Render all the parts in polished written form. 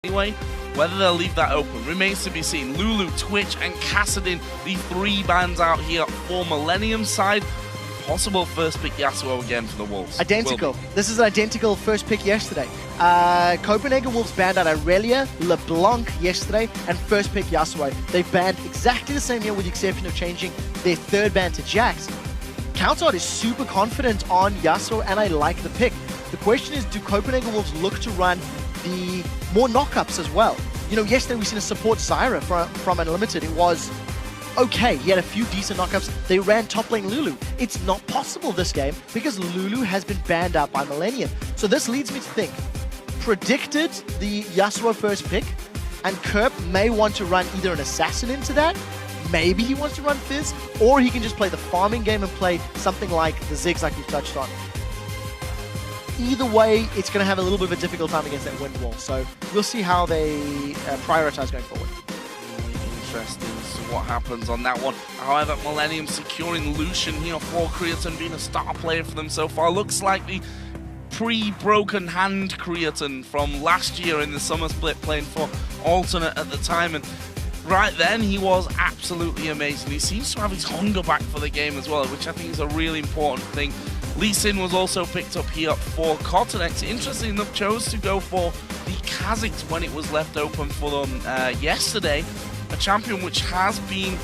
Anyway, whether they'll leave that open remains to be seen. Lulu, Twitch, and Kassadin, the three bans out here for Millenium side. Possible first pick Yasuo again for the Wolves. Identical. This is an identical first pick yesterday. Copenhagen Wolves banned out Aurelia, LeBlanc yesterday, and first pick Yasuo. They banned exactly the same here with the exception of changing their third ban to Jax. Countout is super confident on Yasuo, and I like the pick. The question is, do Copenhagen Wolves look to run the more knockups as well? You know, yesterday we seen a support Zyra from Unlimited. It was okay. He had a few decent knockups. They ran top lane Lulu. It's not possible this game because Lulu has been banned out by Millenium. So this leads me to think, predicted the Yasuo first pick, and Kerp may want to run either an assassin into that, maybe he wants to run Fizz, or he can just play the farming game and play something like the Ziggs like we've touched on. Either way, it's going to have a little bit of a difficult time against that wind wall. So we'll see how they prioritize going forward. Interesting to see what happens on that one. However, Millenium securing Lucian here for Creaton, being a star player for them so far. Looks like the pre-broken hand Creaton from last year in the summer split, playing for alternate at the time. And right then, he was absolutely amazing. He seems to have his hunger back for the game as well, which I think is a really important thing. Lee Sin was also picked up here for Cottonex. Interestingly enough, chose to go for the Kha'Zix when it was left open for them yesterday. A champion which has been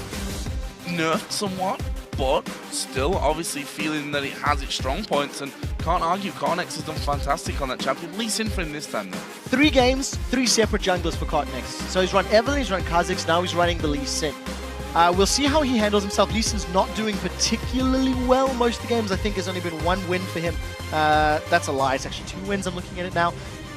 nerfed somewhat, but still obviously feeling that it has its strong points, and can't argue, Cottonex has done fantastic on that champion. Lee Sin for him this time though. 3 games, 3 separate junglers for Cottonex. So he's run Evelyn, he's run Kha'Zix, now he's running the Lee Sin. We'll see how he handles himself. Lee Sin's not doing particularly well most of the games. I think there's only been 1 win for him. That's a lie. It's actually 2 wins. I'm looking at it now.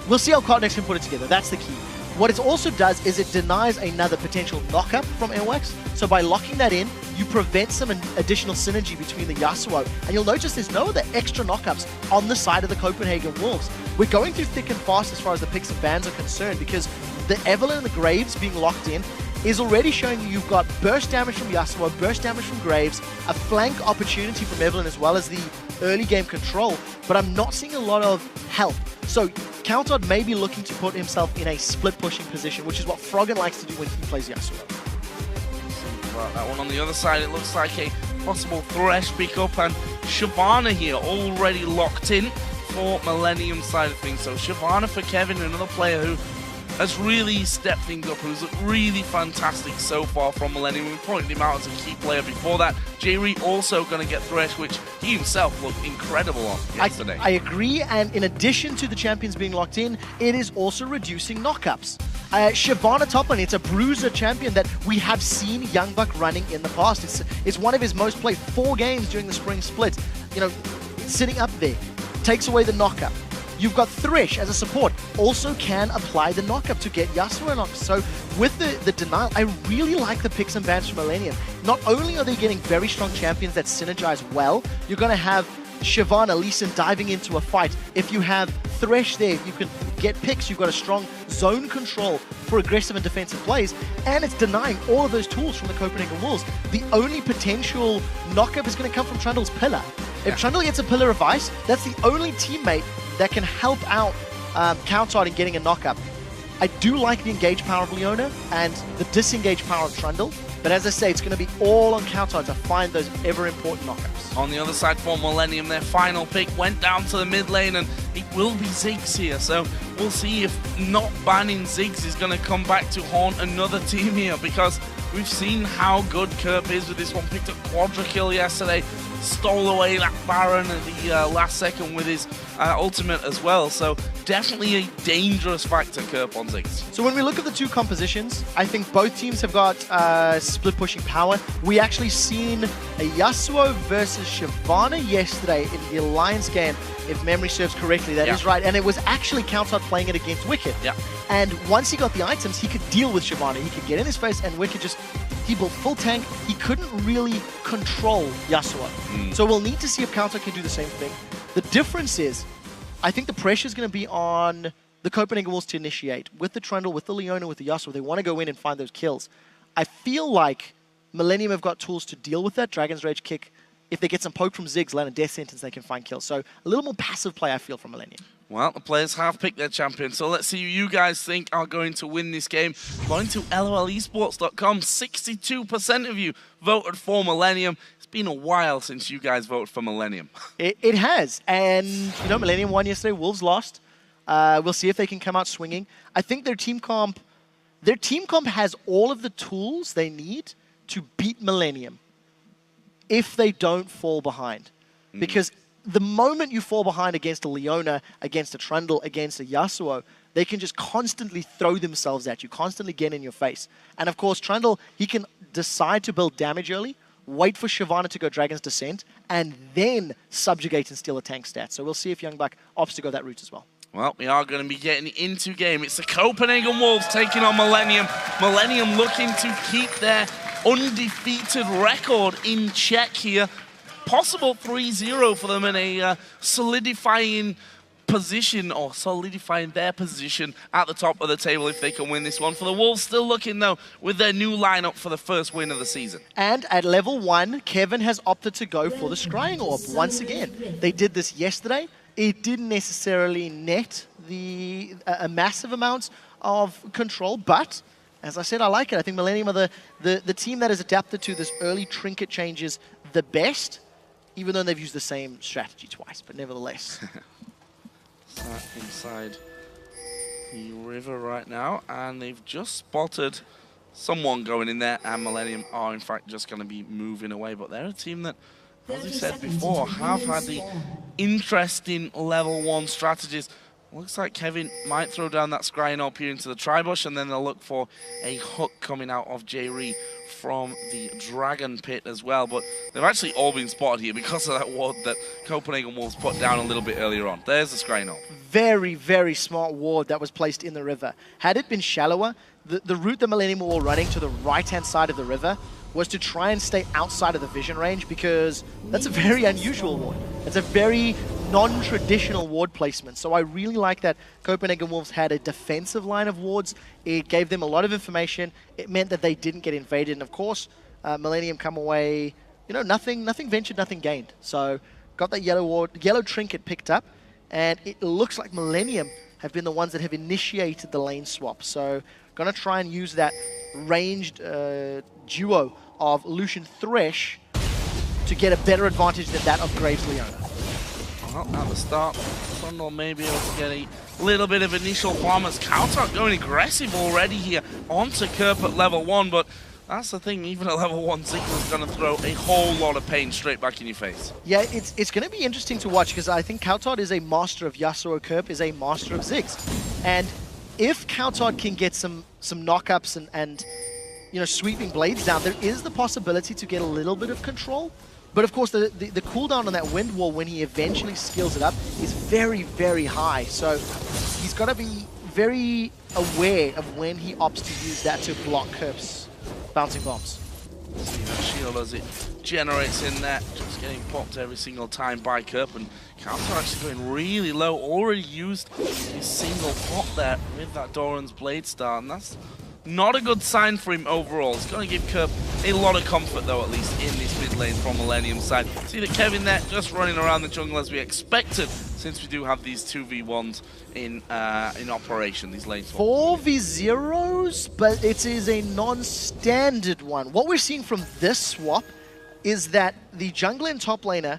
We'll see how Cottonex can put it together. That's the key. What it also does is it denies another potential knockup from Airwax. So by locking that in, you prevent some additional synergy between the Yasuo. And you'll notice there's no other extra knockups on the side of the Copenhagen Wolves. We're going through thick and fast as far as the picks and bans are concerned, because the Evelyn and the Graves being locked in is already showing you've got burst damage from Yasuo, burst damage from Graves, a flank opportunity from Evelyn as well as the early game control, but I'm not seeing a lot of help. So Countout may be looking to put himself in a split pushing position, which is what Froggen likes to do when he plays Yasuo. Well, that one on the other side, it looks like a possible Thresh pickup, and Shyvana here already locked in for Millenium side of things. So Shyvana for Kevin, another player who has really stepped things up, who's looked really fantastic so far from Millenium. We pointed him out as a key player before that. Jerry also going to get Thresh, which he himself looked incredible on yesterday. I agree, and in addition to the champions being locked in, it is also reducing knockups. Shyvana top lane, it's a bruiser champion that we have seen Young Buck running in the past. It's one of his most played 4 games during the spring split. You know, sitting up there, takes away the knockup. You've got Thresh as a support, also can apply the knockup to get Yasuo knocked. So with the denial, I really like the picks and bans from Millenium. Not only are they getting very strong champions that synergize well, you're going to have Shyvana, Lee Sin diving into a fight. If you have Thresh there, you can get picks. You've got a strong zone control for aggressive and defensive plays, and it's denying all of those tools from the Copenhagen Wolves. The only potential knockup is going to come from Trundle's Pillar. If Trundle gets a Pillar of Ice, that's the only teammate that can help out Countout in getting a knockup. I do like the engage power of Leona and the disengage power of Trundle, but as I say, it's going to be all on Countout to find those ever-important knockups. On the other side for Millenium, their final pick went down to the mid lane, and it will be Ziggs here. So we'll see if not banning Ziggs is going to come back to haunt another team here, because we've seen how good Kerp is with this one. Picked up Quadra kill yesterday, stole away that Baron at the last second with his ultimate as well. So definitely a dangerous factor, Kerp on Ziggs. So when we look at the 2 compositions, I think both teams have got split pushing power. We actually seen a Yasuo versus Shyvana yesterday in the Alliance game, if memory serves correctly. That is right. And it was actually Countout playing it against Wicked. And once he got the items, he could deal with Shyvana. He could get in his face, and Wicked just, he built full tank. He couldn't really control Yasuo. So we'll need to see if Countout can do the same thing. The difference is, I think the pressure is going to be on the Copenhagen Wolves to initiate. With the Trundle, with the Leona, with the Yasuo, they want to go in and find those kills. I feel like Millenium have got tools to deal with that. Dragon's Rage kick. If they get some poke from Ziggs, land a death sentence, they can find kills. So a little more passive play, I feel, from Millenium. Well, the players have picked their champion, so let's see who you guys think are going to win this game. Going to lolesports.com, 62% of you voted for Millenium. It's been a while since you guys voted for Millenium. It has, and you know, Millenium won yesterday, Wolves lost. We'll see if they can come out swinging. I think their team comp has all of the tools they need to beat Millenium if they don't fall behind. Because the moment you fall behind against a Leona, against a Trundle, against a Yasuo, they can just constantly throw themselves at you, constantly get in your face. And of course, Trundle, he can decide to build damage early, wait for Shyvana to go Dragon's Descent, and then subjugate and steal a tank stat. So we'll see if YoungBuck opts to go that route as well. Well, we are going to be getting into game. It's the Copenhagen Wolves taking on Millenium. Millenium looking to keep their undefeated record in check here. Possible 3-0 for them in a solidifying position, or solidifying their position at the top of the table if they can win this one. For the Wolves, still looking, though, with their new lineup for the first win of the season. And at level 1, Kevin has opted to go for the Scrying Orb once again. They did this yesterday. It didn't necessarily net a massive amount of control, but as I said, I like it. I think Millenium are the team that has adapted to this early trinket changes the best, even though they've used the same strategy twice, but nevertheless. Inside the river right now, and they've just spotted someone going in there, and Millenium are in fact just going to be moving away. But they're a team that, as we said before, have had the interesting level 1 strategies. Looks like Kevin might throw down that Scrying Orb here into the Tribush, and then they'll look for a hook coming out of J-Ree from the Dragon Pit as well. But they've actually all been spotted here because of that ward that Copenhagen Wolves put down a little bit earlier on. There's the Scrying Orb. Very, very smart ward that was placed in the river. Had it been shallower, the route that Millenium were running to the right-hand side of the river was to try and stay outside of the vision range, because that's a very unusual ward. It's a very non-traditional ward placement. So I really like that Copenhagen Wolves had a defensive line of wards. It gave them a lot of information. It meant that they didn't get invaded. And of course, Millenium come away, you know, nothing ventured, nothing gained. So got that yellow trinket picked up, and it looks like Millenium have been the ones that have initiated the lane swap. So gonna try and use that ranged duo of Lucian Thresh to get a better advantage than that of Graves Leona. Well, at the start, Trundle may be able to get a little bit of initial farm as Kautark going aggressive already here onto Kerp at level 1, but that's the thing, even at level 1, Ziggler's going to throw a whole lot of pain straight back in your face. Yeah, it's going to be interesting to watch, because I think Kautark is a master of Yasuo, Kerp is a master of Ziggs. And if Kautark can get some knockups and you know, sweeping blades down, there is the possibility to get a little bit of control. But of course, the cooldown on that wind wall when he eventually skills it up is very, very high. So he's got to be very aware of when he opts to use that to block Kerp's bouncing bombs. See that shield as it generates in there, just getting popped every single time by Kerp, and Kautark actually going really low. Already used his single pop there with that Doran's Blade Star, and that's not a good sign for him overall. It's going to give Kerp a lot of comfort, though, at least in this mid lane from Millenium's side. See that Kevin there just running around the jungle as we expected, since we do have these 2v1s in operation, these lane swaps. 4v0s, but it is a non-standard one. What we're seeing from this swap is that the jungler and top laner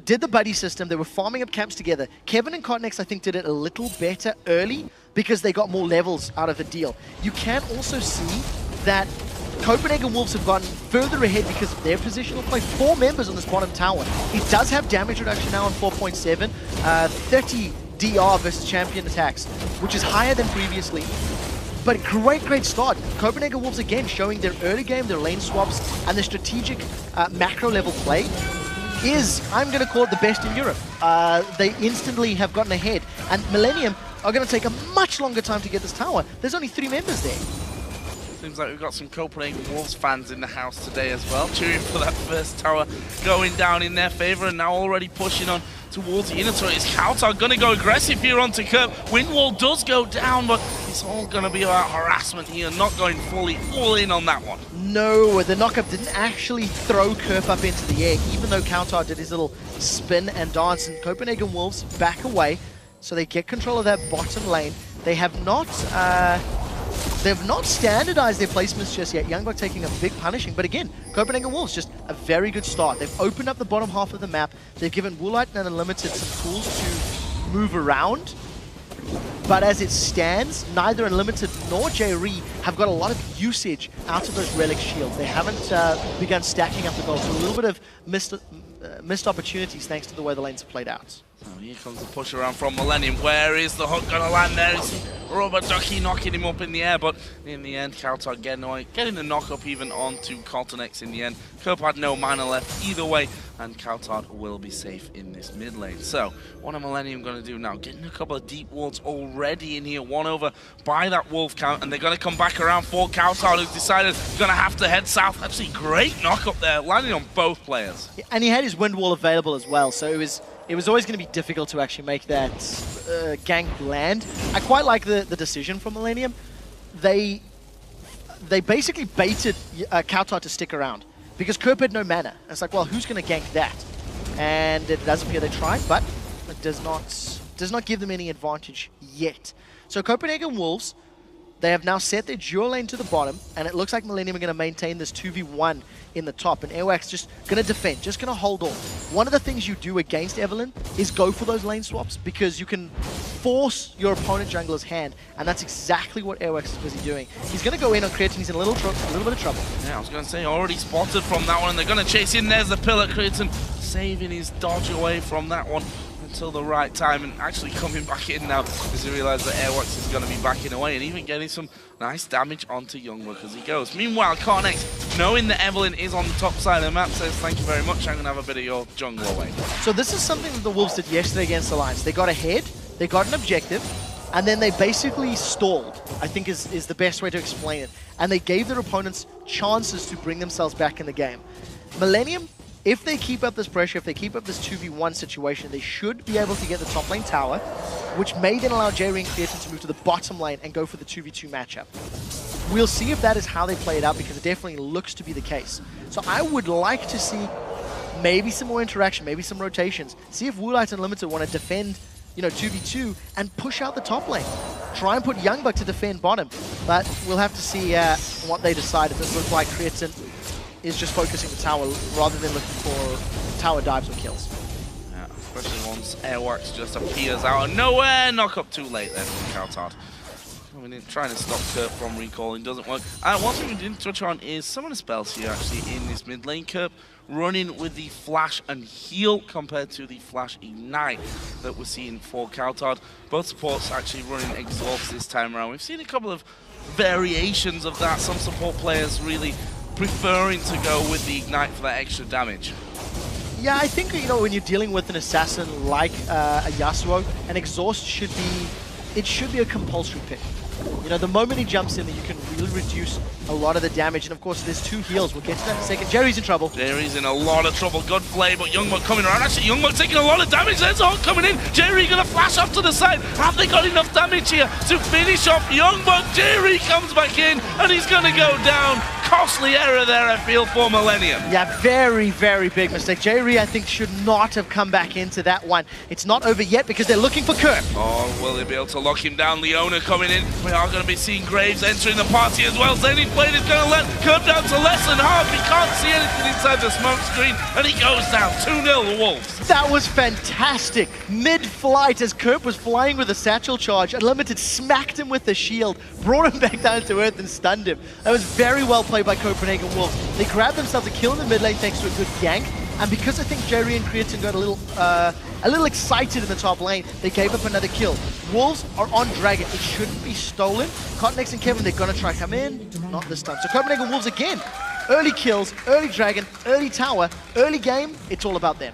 did the buddy system. They were farming up camps together. Kevin and Cotnex, I think, did it a little better early because they got more levels out of the deal. You can also see that Copenhagen Wolves have gotten further ahead because of their positional play. 4 members on this bottom tower. It does have damage reduction now on 4.7, 30 DR versus champion attacks, which is higher than previously. But great start. Copenhagen Wolves again showing their early game, their lane swaps, and their strategic macro level play is, I'm going to call it, the best in Europe. They instantly have gotten ahead, and Millenium are going to take a much longer time to get this tower. There's only 3 members there. Seems like we've got some Copenhagen Wolves fans in the house today as well, cheering for that first tower going down in their favor, and now already pushing on towards the inner turret. Is Kautark going to go aggressive here onto Kerp? Wind wall does go down, but it's all going to be about harassment here, not going fully all in on that one. No, the knockup didn't actually throw Kerp up into the air, even though Kautark did his little spin and dance, and Copenhagen Wolves back away. so they get control of that bottom lane. They have not standardized their placements just yet. Youngbuck taking a big punishing, but again, Copenhagen Wolves just a very good start. They've opened up the bottom half of the map. They've given Woolite and Unlimited some tools to move around. But as it stands, neither Unlimited nor J-Re have got a lot of usage out of those Relic shields. They haven't begun stacking up the gold, so a little bit of missed opportunities thanks to the way the lanes have played out. Oh, here comes the push around from Millenium. Where is the hook going to land there? Is Rubber Ducky knocking him up in the air, but in the end, Kautar getting the knock up even onto Cortex in the end. Cope had no mana left either way, and Kautar will be safe in this mid lane. So, what are Millenium going to do now? Getting a couple of deep wards already in here, one over by that Wolf count, and they're going to come back around for Kautar, who's decided he's going to have to head south. Actually, great knock up there, landing on both players. And he had his wind wall available as well, so it was always going to be difficult to actually make that gank land. I quite like the decision from Millenium. They basically baited Kautar to stick around because Kerp had no mana. And it's like, well, who's going to gank that? And it does appear they tried, but it does not give them any advantage yet. So Copenhagen Wolves, they have now set their dual lane to the bottom, and it looks like Millenium are going to maintain this 2v1 in the top, and Airwax just going to defend, just going to hold on. One of the things you do against Evelyn is go for those lane swaps, because you can force your opponent jungler's hand, and that's exactly what Airwax is busy doing. He's going to go in on Creatine, he's in a little bit of trouble. Yeah, I was going to say, already spotted from that one, and they're going to chase in. There's the pillar. Creatine saving his dodge away from that one until the right time, and actually coming back in now as he realizes that Airwax is going to be backing away and even getting some nice damage onto Youngbuck as he goes. Meanwhile, Cornex, knowing that Evelyn is on the top side of the map, says, thank you very much, I'm going to have a bit of your jungle away. So this is something that the Wolves did yesterday against Alliance. They got ahead, they got an objective, and then they basically stalled, I think is the best way to explain it. And they gave their opponents chances to bring themselves back in the game. Millenium, if they keep up this pressure, if they keep up this 2v1 situation, they should be able to get the top lane tower, which may then allow J-Re and Creatine to move to the bottom lane and go for the 2v2 matchup. We'll see if that is how they play it out, because it definitely looks to be the case. So I would like to see maybe some more interaction, maybe some rotations. See if Woolite and Limited want to defend, 2v2 and push out the top lane. Try and put Youngbuck to defend bottom, but we'll have to see what they decide. If this looks like Creatine is just focusing the tower rather than looking for tower dives or kills. Yeah, especially once Airwax just appears out of nowhere. Knock up too late then from Kautar. I mean, trying to stop Kerp from recalling doesn't work. One thing we didn't touch on is some of the spells here actually in this mid lane. Kerp running with the Flash and Heal compared to the Flash Ignite that we're seeing for Kautar. Both supports actually running Exhaust this time around. We've seen a couple of variations of that. Some support players really preferring to go with the Ignite for that extra damage. Yeah, I think, when you're dealing with an assassin like a Yasuo, an Exhaust should be a compulsory pick. The moment he jumps in, you can really reduce a lot of the damage. And of course, there's 2 heals. We'll get to that in a second. Jerry's in trouble. Jerry's in a lot of trouble. Good play, but Youngbuck coming around. Actually, Youngbuck taking a lot of damage. There's a hook coming in. Jerry going to flash up to the side. Have they got enough damage here to finish off Youngbuck? Jerry comes back in, and he's going to go down. Costly error there, I feel, for Millenium. Yeah, very, very big mistake. J-Re, I think, should not have come back into that one. It's not over yet because they're looking for Kerp. Oh, will they be able to lock him down? Leona coming in. We are going to be seeing Graves entering the party as well. Zenith Blade is going to let Kerp down to less than half. He can't see anything inside the smoke screen, and he goes down 2-0 the Wolves. That was fantastic. Mid-flight, as Kerp was flying with a satchel charge, Unlimited smacked him with the shield, brought him back down to earth and stunned him. That was very well played by Copenhagen Wolves. They grabbed themselves a kill in the mid lane thanks to a good gank, and because I think Jerry and Creatine got a little excited in the top lane, they gave up another kill. Wolves are on Dragon. It shouldn't be stolen. Cotnex and Kevin, they're going to try come in. Not this time. So Copenhagen Wolves again. Early kills, early Dragon, early tower, early game. It's all about them.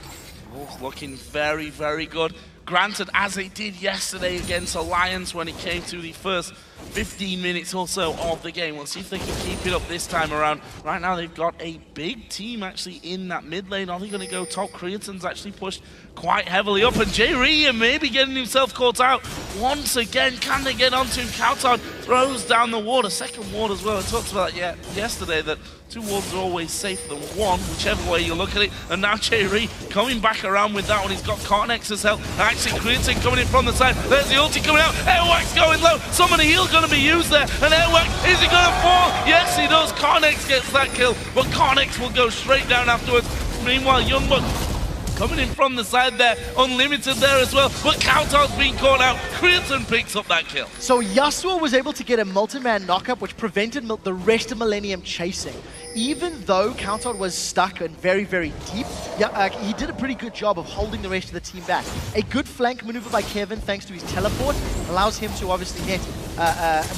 Wolves looking very, very good. Granted, as they did yesterday against Alliance when it came to the first 15 minutes or so of the game. We'll see if they can keep it up this time around. Right now, they've got a big team actually in that mid lane. Are they going to go top? Creaton's actually pushed quite heavily up, and J-Rhea maybe getting himself caught out once again. Can they get onto him? Kauton throws down the ward, a second ward as well. I talked about yesterday that 2 wards are always safer than 1, whichever way you look at it. And now J-Rhea coming back around with that one. He's got Cornex's help. Actually, Creaton coming in from the side. There's the ulti coming out. Airwax going low. Some of the heal going to be used there. And Airwax, is he going to fall? Yes, he does. Cornex gets that kill, but Cornex will go straight down afterwards. Meanwhile, Youngbuck coming in from the side there, Unlimited there as well, but Kauton's being caught out. Creaton picks up that kill. So Yasuo was able to get a multi-man knockup, which prevented the rest of Millenium chasing. Even though Kauton was stuck and very, very deep, he did a pretty good job of holding the rest of the team back. A good flank maneuver by Kevin, thanks to his teleport, allows him to obviously get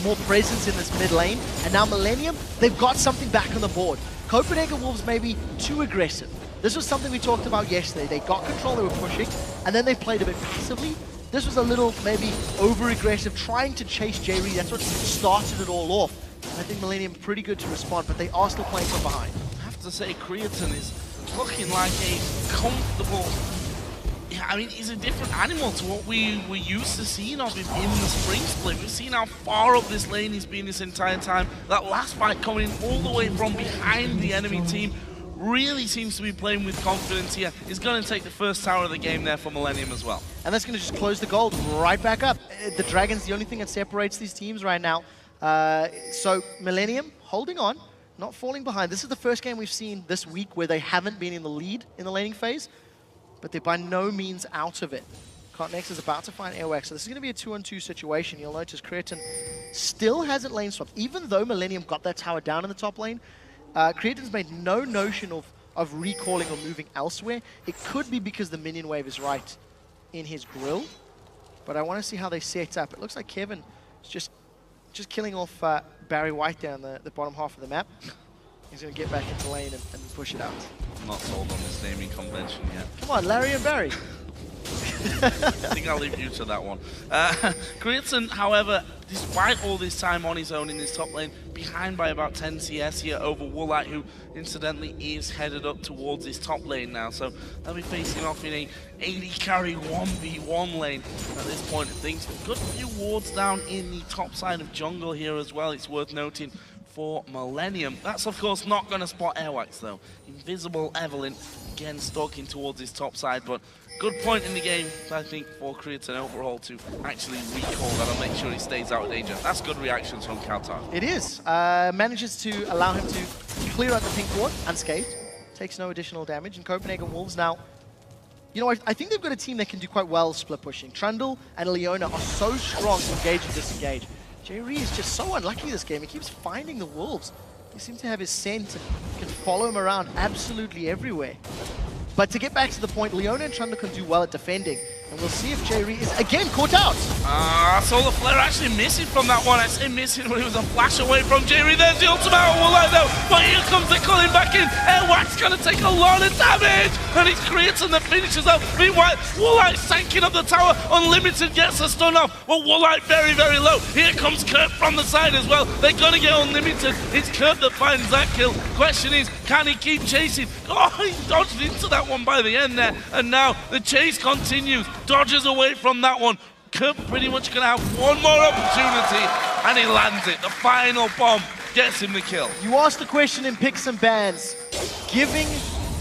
more presence in this mid lane. And now Millenium, they've got something back on the board. Copenhagen Wolves may be too aggressive. This was something we talked about yesterday. They got control, they were pushing, and then they played a bit passively. This was a little, maybe, over-aggressive, trying to chase J-Rhea. That's what started it all off. I think Millenium pretty good to respond, but they are still playing from behind. I have to say, Creaton is looking like a comfortable... Yeah, I mean, he's a different animal to what we were used to seeing of him in the spring split. We've seen how far up this lane he's been this entire time. That last fight coming in all the way from behind the enemy team. Really seems to be playing with confidence here. He's going to take the first tower of the game there for Millenium as well. And that's going to just close the gold right back up. The Dragon's the only thing that separates these teams right now. So Millenium holding on, not falling behind. This is the first game we've seen this week where they haven't been in the lead in the laning phase, but they're by no means out of it. Cornex is about to find Airwax, so this is going to be a 2-on-2 situation. You'll notice Creaton still hasn't lane swapped. Even though Millenium got that tower down in the top lane, Creaton's made no notion of recalling or moving elsewhere. It could be because the minion wave is right in his grill, but I want to see how they set up. It looks like Kevin is just killing off Barry White down the bottom half of the map. He's going to get back into lane and push it out. I'm not sold on this naming convention yet. Come on, Larry and Barry. I think I'll leave you to that one. Creaton, however, despite all this time on his own in this top lane, behind by about 10 CS here over Woolite, who incidentally is headed up towards his top lane now. So they'll be facing off in a 80 carry 1v1 lane at this point of things. Good few wards down in the top side of jungle here as well, it's worth noting, for Millenium. That's of course not going to spot Airwax though. Invisible Evelyn again stalking towards his top side, but good point in the game, I think, for Creaton overall to actually recall that and make sure he stays out of danger. That's good reactions from Kauton. It is. Manages to allow him to clear out the pink ward unscathed. Takes no additional damage. And Copenhagen Wolves now, you know, I think they've got a team that can do quite well split pushing. Trundle and Leona are so strong to engage and disengage. J-Rhea is just so unlucky this game. He keeps finding the Wolves. He seems to have his scent and can follow him around absolutely everywhere. But to get back to the point, Leona and Trundle can do well at defending. And we'll see if J-Rhea is again caught out. Solar Flare actually missing from that one. I say missing when it was a flash away from J-Rhea. There's the ultimate on Woolite though. But here comes the calling back in. Airwax gonna take a lot of damage. And it's Creaton that finishes up. Meanwhile, Woolite sanking up the tower. Unlimited gets a stun off. But Woolite very, very low. Here comes Kurt from the side as well. They're gonna get Unlimited. It's Kurt that finds that kill. Question is, can he keep chasing? Oh, he dodged into that one by the end there. And now the chase continues. Dodges away from that one. Kurt pretty much going to have one more opportunity, and he lands it. The final bomb gets him the kill. You asked the question in Picks and Bans. Giving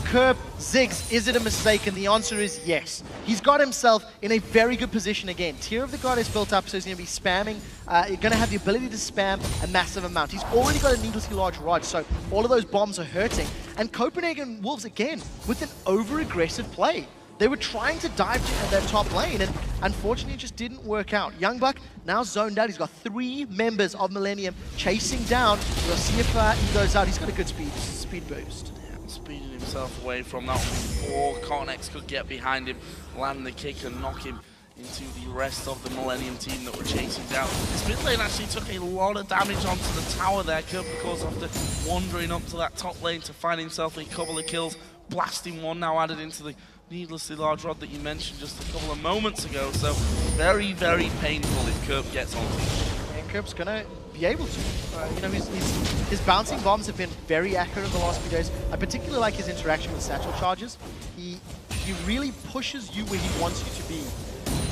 Kerp Ziggs, is it a mistake? And the answer is yes. He's got himself in a very good position again. Tier of the God is built up, so he's going to be spamming. You're going to have the ability to spam a massive amount. He's already got a needlessly large rod, so all of those bombs are hurting. And Copenhagen Wolves, again, with an over-aggressive play. They were trying to dive to their top lane, and unfortunately it just didn't work out. Youngbuck now zoned out. He's got 3 members of Millenium chasing down. We'll see if he goes out. He's got a good speed boost. Yeah, speeding himself away from that one before Cornex could get behind him, land the kick and knock him into the rest of the Millenium team that were chasing down. This mid lane actually took a lot of damage onto the tower there. Kurt, of course, after wandering up to that top lane to find himself a couple of kills. Blasting one now added into the needlessly large rod that you mentioned just a couple of moments ago. So very, very painful if Kurt gets on. Kerp's gonna be able to. You know, his bouncing bombs have been very accurate in the last few days. I particularly like his interaction with satchel charges. He really pushes you where he wants you to be.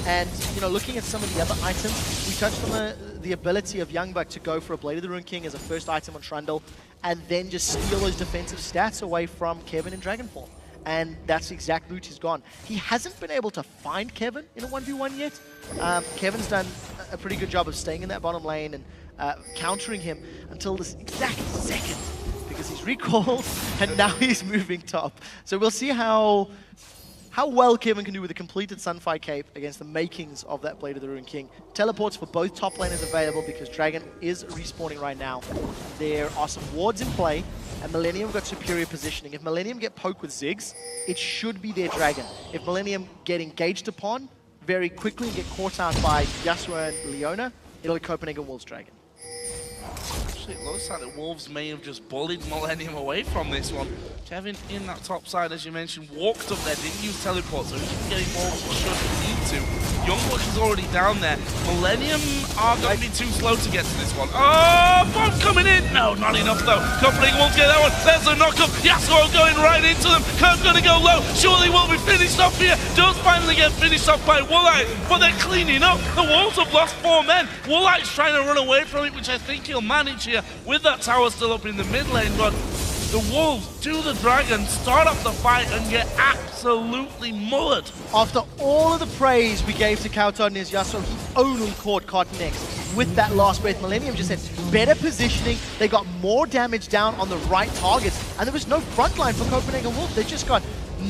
And, you know, looking at some of the other items, we touched on the ability of Youngbuck to go for a Blade of the Rune King as a first item on Trundle, and then just steal those defensive stats away from Kevin in Dragonfall. And that's the exact route he's gone. He hasn't been able to find Kevin in a 1v1 yet. Kevin's done a pretty good job of staying in that bottom lane and countering him until this exact second, because he's recalled and now he's moving top. So we'll see how well Kevin can do with a completed Sunfire Cape against the makings of that Blade of the Rune King. Teleports for both top laners available because Dragon is respawning right now. There are some wards in play, and Millenium got superior positioning. If Millenium get poked with Ziggs, it should be their Dragon. If Millenium get engaged upon very quickly and get caught out by Yasuo and Leona, it'll be Copenhagen Wolves Dragon. Actually, it looks like the Wolves may have just bullied Millenium away from this one. Kevin in that top side, as you mentioned, walked up there, didn't use teleport, so he keep getting more should need to. Youngbuck is already down there. Millenium are going to be too slow to get to this one. Oh, bomb coming in! No, not enough though. Copenhagen won't get that one. There's a knock-up. Yasuo going right into them. Kerp's going to go low. Surely will be finished off here. Does finally get finished off by Woolite, but they're cleaning up. The Wolves have lost 4 men. Woolite's trying to run away from it, which I think he'll manage here with that tower still up in the mid lane, but the Wolves do the Dragon, start up the fight, and get absolutely mullered. After all of the praise we gave to Kauton and his Yasuo, he only caught Cotton X with that last breath. Millenium just had better positioning, they got more damage down on the right targets, and there was no frontline for Copenhagen Wolves. They just got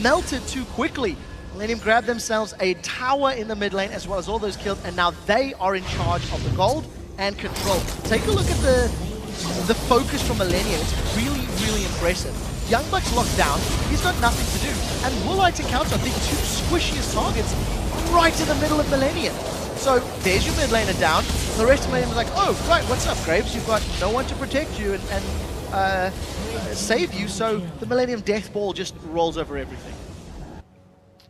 melted too quickly. Millenium grabbed themselves a tower in the mid lane as well as all those kills, and now they are in charge of the gold and control. Take a look at the focus from Millenium. It's really, really impressive. Youngbuck's locked down, he's got nothing to do. And Woolite and Kauton, the two squishiest targets, right in the middle of Millenium. So there's your mid laner down. The rest of Millenium was like, oh, right, what's up, Graves? You've got no one to protect you and save you, so the Millenium Death Ball just rolls over everything.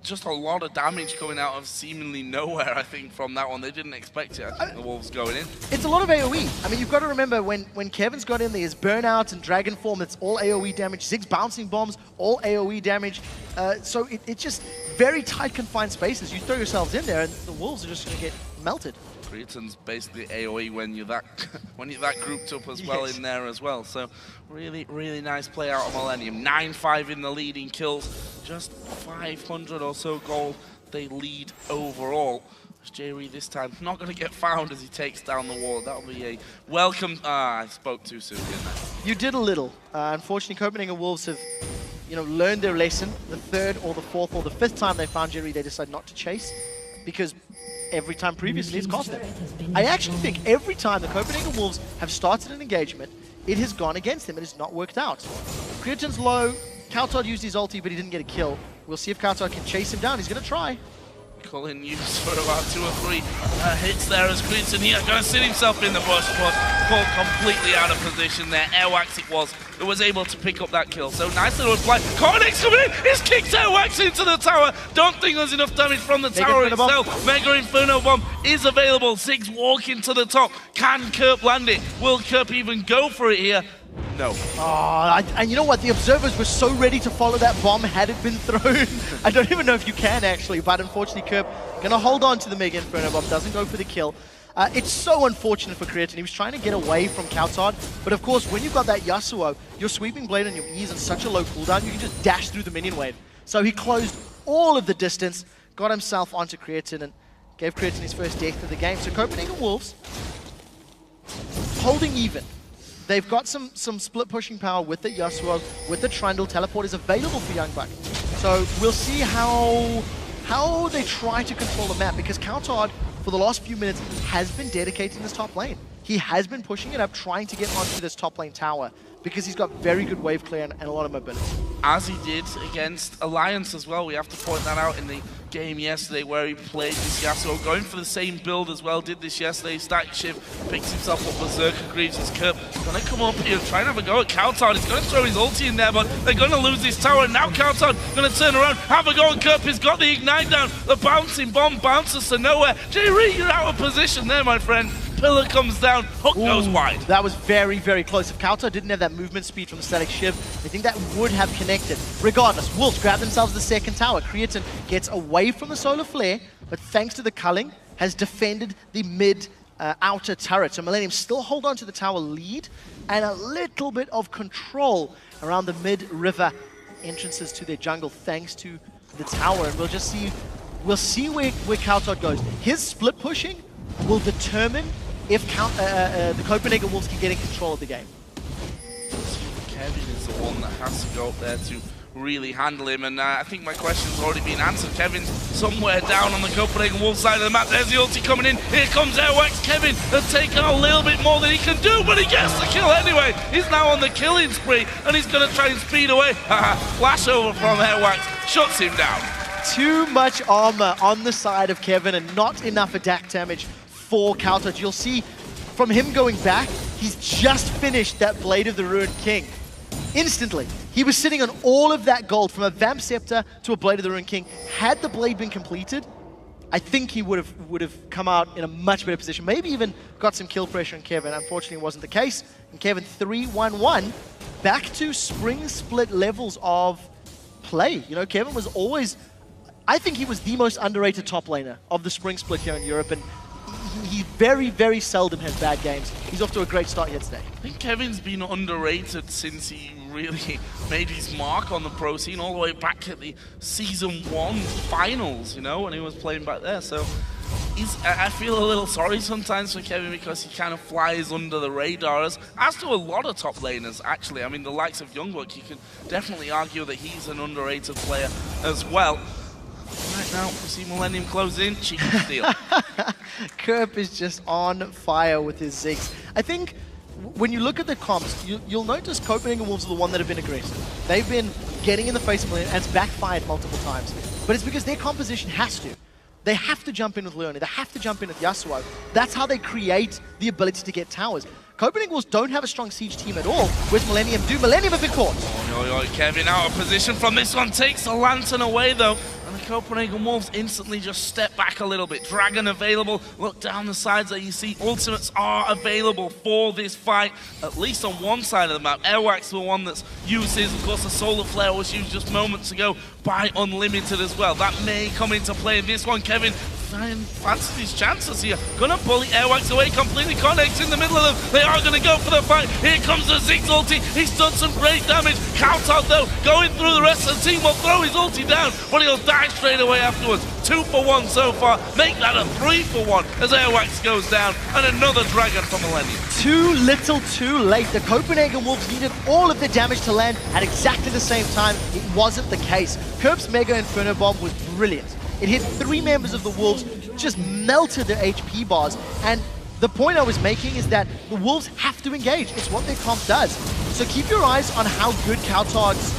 Just a lot of damage coming out of seemingly nowhere, I think, from that one. They didn't expect it, I think, the Wolves going in. It's a lot of AoE. I mean, you've got to remember, when Kevin's got in, there's Burnout and Dragon Form, it's all AoE damage. Ziggs bouncing bombs, all AoE damage. So it's just very tight, confined spaces. You throw yourselves in there, and the Wolves are just going to get melted. Creaton's basically AoE when you're that grouped up as well in there as well. So really, really nice play out of Millenium. 9-5 in the leading kills. Just 500 or so gold they lead overall. Jerry this time not going to get found as he takes down the wall. That'll be a welcome. I spoke too soon, didn't I? You did a little. Unfortunately, Copenhagen Wolves have, learned their lesson. The third or the fourth or the fifth time they found Jerry, they decided not to chase, because every time previously it's cost them. I actually think every time the Copenhagen Wolves have started an engagement, it has gone against them. It has not worked out. Creaton's low. Kauton used his ulti, but he didn't get a kill. We'll see if Kauton can chase him down. He's going to try. Cullen used for about 2 or 3 hits there as Creaton here going to sit himself in the bush, but Paul completely out of position there. Airwax it was that was able to pick up that kill. So nice little fly. Cornix coming in! He's kicked Airwax into the tower. Don't think there's enough damage from the tower itself. Mega Inferno Bomb is available. Ziggs walking to the top. Can Kerp land it? Will Kerp even go for it here? No. Oh, and you know what? The observers were so ready to follow that bomb had it been thrown. I don't even know if you can actually, but unfortunately Kerp gonna hold on to the Mega Inferno Bomb, doesn't go for the kill. It's so unfortunate for Creaton. He was trying to get away from Kauton, but of course when you've got that Yasuo, your sweeping blade on your E's on such a low cooldown, you can just dash through the minion wave. So he closed all of the distance, got himself onto Creaton, and gave Creaton his first death of the game. So Copenhagen Wolves holding even. They've got some split pushing power with the Yasuo, with the Trundle. Teleport is available for Youngbuck. So we'll see how they try to control the map, because Kauton, for the last few minutes, has been dedicating this top lane. He has been pushing it up, trying to get onto this top lane tower, because he's got very good wave clear and a lot of mobility. As he did against Alliance as well. We have to point that out in the game yesterday where he played this Yasuo, going for the same build as well. Did this yesterday, stacked shift, picks himself up Berserker Greaves as Kerp. Gonna come up here and try and have a go at Kauton. He's gonna throw his ulti in there, but they're gonna lose this tower. And now Kauton gonna turn around, have a go at Kerp. He's got the ignite down. The bouncing bomb bounces to nowhere. Jerry, you're out of position there, my friend. pillar comes down, Hook goes wide. That was very, very close. If Kauta didn't have that movement speed from the Static Shiv, I think that would have connected. Regardless, Wolves grab themselves the second tower. Creatine gets away from the Solar Flare, but thanks to the culling, has defended the mid outer turret. So Millenium still hold on to the tower lead and a little bit of control around the mid-river entrances to their jungle thanks to the tower. And we'll just see, where Kauta goes. His split pushing will determine if the Copenhagen Wolves can get in control of the game. Kevin is the one that has to go up there to really handle him, and I think my question's already been answered. Kevin's somewhere down on the Copenhagen Wolves side of the map. There's the ulti coming in. Here comes Airwax. Kevin has taken a little bit more than he can do, but he gets the kill anyway. He's now on the killing spree, and he's going to try and speed away. Flash over from Airwax, shuts him down. Too much armor on the side of Kevin and not enough attack damage for Kauta. You'll see from him going back, he's just finished that Blade of the Ruined King. Instantly. He was sitting on all of that gold from a Vamp Scepter to a Blade of the Ruined King. Had the blade been completed, I think he would have come out in a much better position. Maybe even got some kill pressure on Kevin. Unfortunately, it wasn't the case. And Kevin 3-1-1, back to spring split levels of play. You know, Kevin was always, I think he was the most underrated top laner of the spring split here in Europe, and he very, very seldom has bad games. He's off to a great start here today. I think Kevin's been underrated since he really made his mark on the pro scene all the way back at the Season 1 finals, you know, when he was playing back there. So I feel a little sorry sometimes for Kevin because he kind of flies under the radar, as do a lot of top laners, actually. I mean, the likes of Youngbuck, you can definitely argue that he's an underrated player as well. Right now, we see Millenium close in, cheeky steal. Kerp is just on fire with his Ziggs. I think when you look at the comps, you'll notice Copenhagen Wolves are the one that have been aggressive. They've been getting in the face of Millenium, and it's backfired multiple times. But it's because their composition has to. They have to jump in with Leone. They have to jump in with Yasuo. That's how they create the ability to get towers. Copenhagen Wolves don't have a strong siege team at all, whereas Millenium do. Millenium have been caught. Oh, Kevin out of position from this one, takes the lantern away though. And the Copenhagen Wolves instantly just step back a little bit. Dragon available, look down the sides there, you see ultimates are available for this fight, at least on one side of the map. Airwax the one that's used his, of course the Solar Flare was used just moments ago by Unlimited as well. That may come into play in this one. Kevin fancy his chances here. Gonna bully Airwax away, completely connects in the middle of them. They are gonna go for the fight. Here comes the Ziggs ulti. He's done some great damage. Kauta though, going through the rest of the team, will throw his ulti down, but he'll die straight away afterwards. 2 for 1 so far. Make that a 3 for 1 as Airwax goes down, and another Dragon from Millenium. Too little, too late. The Copenhagen Wolves needed all of the damage to land at exactly the same time. It wasn't the case. Kerp's Mega Inferno Bomb was brilliant. It hit 3 members of the Wolves, just melted their HP bars. And the point I was making is that the Wolves have to engage. It's what their comp does. So keep your eyes on how good Kautag's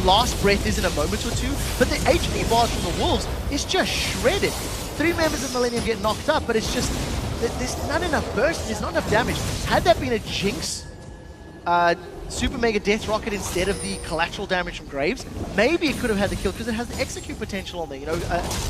last breath is in a moment or two. But the HP bars from the Wolves is just shredded. 3 members of Millenium get knocked up, but it's just, there's not enough burst, there's not enough damage. Had that been a Jinx, Super Mega Death Rocket instead of the collateral damage from Graves, maybe it could have had the kill because it has the execute potential on there. You know,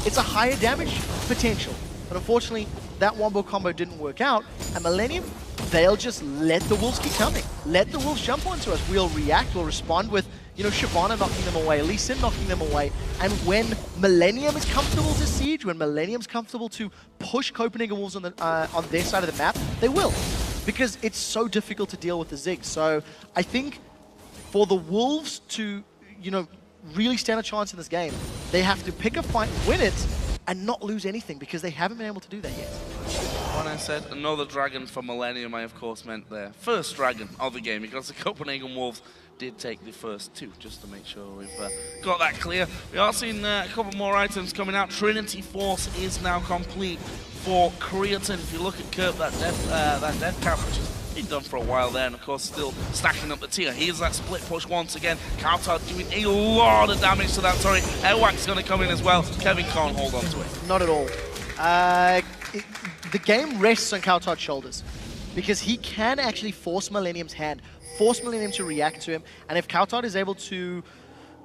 it's a higher damage potential. But unfortunately, that wombo combo didn't work out. And Millenium, they'll just let the Wolves keep coming. Let the Wolves jump onto us. We'll react, we'll respond with, you know, Shyvana knocking them away, Lee Sin knocking them away. And when Millenium is comfortable to siege, when Millenium's comfortable to push Copenhagen Wolves on their side of the map, they will. Because it's so difficult to deal with the Ziggs. So I think for the Wolves to, you know, really stand a chance in this game, they have to pick a fight, win it, and not lose anything, because they haven't been able to do that yet. When I said another Dragon for Millenium, I of course meant their first Dragon of the game, because the Copenhagen Wolves did take the first 2, just to make sure we've got that clear. We are seeing a couple more items coming out. Trinity Force is now complete for Creatine. If you look at Kerp, that death cap, which has been done for a while there, and of course still stacking up the tier. Here's that split push once again. Kauta doing a lot of damage to that turret. Airwax is going to come in as well. Kevin can't hold on to it. Not at all. The game rests on Kautag's shoulders, because he can actually force Millenium's hand, force Millenium to react to him, and if Kautag is able to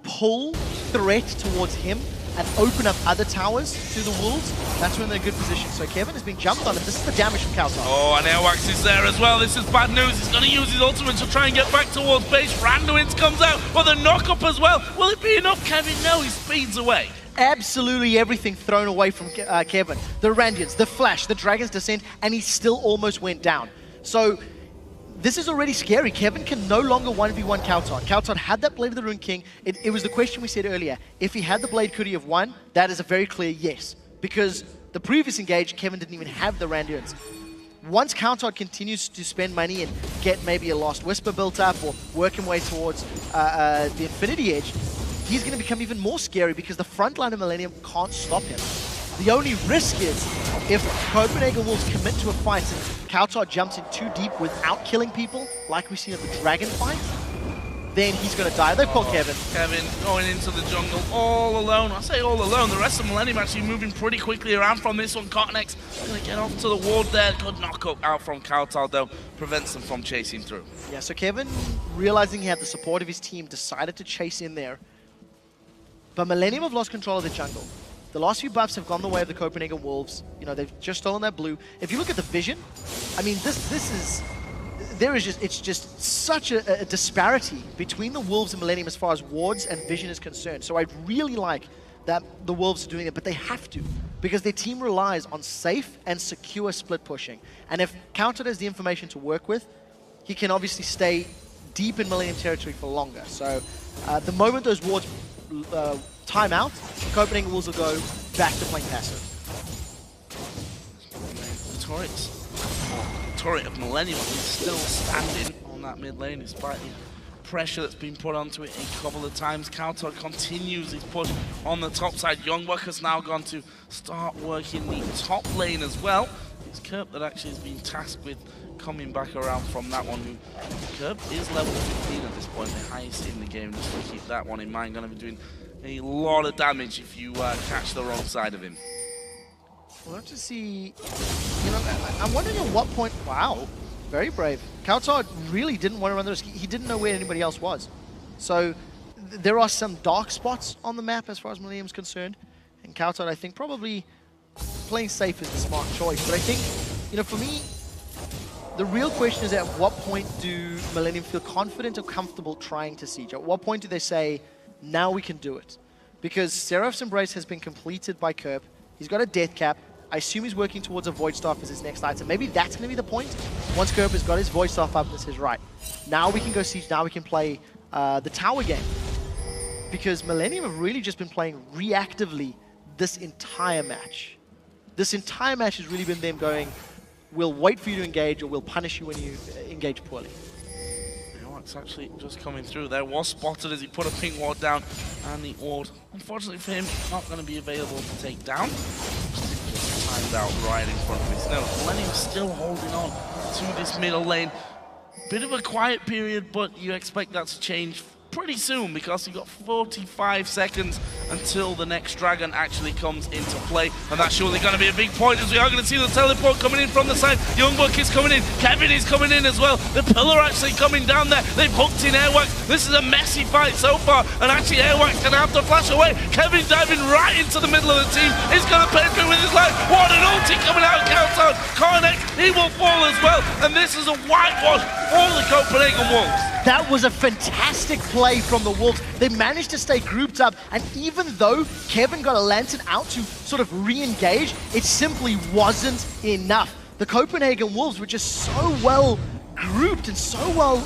pull threat towards him, and open up other towers to the Wolves, that's when they're in a good position. So Kevin has been jumped on, and this is the damage from Kautar. Oh, and Airwax is there as well. This is bad news. He's going to use his ultimate to try and get back towards base. Randuin's comes out with a knock-up as well. Will it be enough, Kevin? No, he speeds away. Absolutely everything thrown away from Kevin. The Randians, the Flash, the Dragon's Descent, and he still almost went down. So this is already scary. Kevin can no longer 1v1 Kautar. Kautar had that Blade of the Rune King. It was the question we said earlier. If he had the Blade, could he have won? That is a very clear yes. Because the previous engage, Kevin didn't even have the Randuins. Once Kautar continues to spend money and get maybe a Lost Whisper built up or work him way towards the Infinity Edge, he's going to become even more scary because the front line of Millenium can't stop him. The only risk is if Copenhagen Wolves commit to a fight and Kautar jumps in too deep without killing people, like we've seen at the Dragon fight, then he's going to die. They pull Kevin. Kevin going into the jungle all alone. I say all alone. The rest of Millenium actually moving pretty quickly around from this one. Cottonex going to get off to the ward there. Good knock-up out from Kautar, though. Prevents them from chasing through. Yeah, so Kevin, realizing he had the support of his team, decided to chase in there. But Millenium have lost control of the jungle. The last few buffs have gone the way of the Copenhagen Wolves. You know, they've just stolen that blue. If you look at the vision, I mean, it's just such a disparity between the Wolves and Millenium as far as wards and vision is concerned. So I'd really like that the Wolves are doing it, but they have to, because their team relies on safe and secure split pushing. And if Kautar has the information to work with, he can obviously stay deep in Millenium territory for longer. So the moment those wards time out, Copenhagen Wolves will go back to playing passive. Turret of Millenium is still standing on that mid lane despite the pressure that's been put onto it a couple of times. Kautar continues his push on the top side. Youngbuck has now gone to start working the top lane as well. It's Kerp that actually has been tasked with coming back around from that one. Kerp is level 15 at this point, the highest in the game, just to keep that one in mind. Going to be doing a lot of damage if you catch the wrong side of him. We'll have to see, you know, I'm wondering at what point, wow, very brave. Kautar really didn't want to run the risk. He didn't know where anybody else was. So there are some dark spots on the map as far as Millenium's concerned. And Kautar, I think, probably playing safe is the smart choice. But I think, you know, for me, the real question is at what point do Millenium feel confident or comfortable trying to siege? At what point do they say, now we can do it? Because Seraph's Embrace has been completed by Kerp. He's got a death cap. I assume he's working towards a Void Staff as his next item. Maybe that's going to be the point. Once Kerp has got his Void Staff up and says, right, now we can go siege, now we can play the tower game. Because Millenium have really just been playing reactively this entire match. This entire match has really been them going, we'll wait for you to engage or we'll punish you when you engage poorly. It's actually just coming through there. Was spotted as he put a pink ward down, and the ward, unfortunately for him, not going to be available to take down. Just timed out right in front of his nose. Millenium still holding on to this middle lane. Bit of a quiet period, but you expect that to change pretty soon because you've got 45 seconds until the next dragon actually comes into play, and that's surely going to be a big point as we are going to see the teleport coming in from the side. Youngbuck is coming in, Kevin is coming in as well, the pillar actually coming down there, they've hooked in Airwax. This is a messy fight so far, and actually Airwax going to have to flash away. Kevin diving right into the middle of the team, he's going to pay through with his life. What an ulti coming out of Countdown. Connect, he will fall as well, and this is a whitewash for the Copenhagen Wolves. That was a fantastic play from the Wolves. They managed to stay grouped up, and even though Kevin got a lantern out to sort of re-engage, it simply wasn't enough. The Copenhagen Wolves were just so well grouped and so well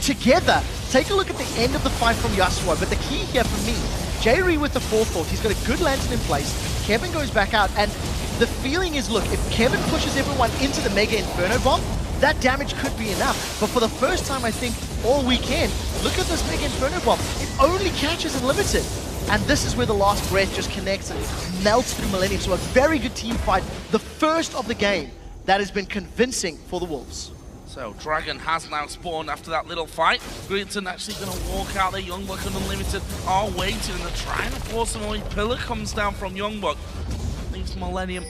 together. Take a look at the end of the fight from Yasuo, but the key here for me, J-Ree with the 4-4, he's got a good lantern in place, Kevin goes back out, and the feeling is, look, if Kevin pushes everyone into the Mega Inferno Bomb, that damage could be enough. But for the first time, I think, all weekend, look at this Mega Inferno Bomb. It only catches Unlimited. And this is where the last breath just connects and melts through Millenium. So a very good team fight. The first of the game that has been convincing for the Wolves. So Dragon has now spawned after that little fight. Greeton actually going to walk out there. Youngbuck and Unlimited are waiting, and they're trying to force them away. Pillar comes down from Youngbuck. Leaves Millenium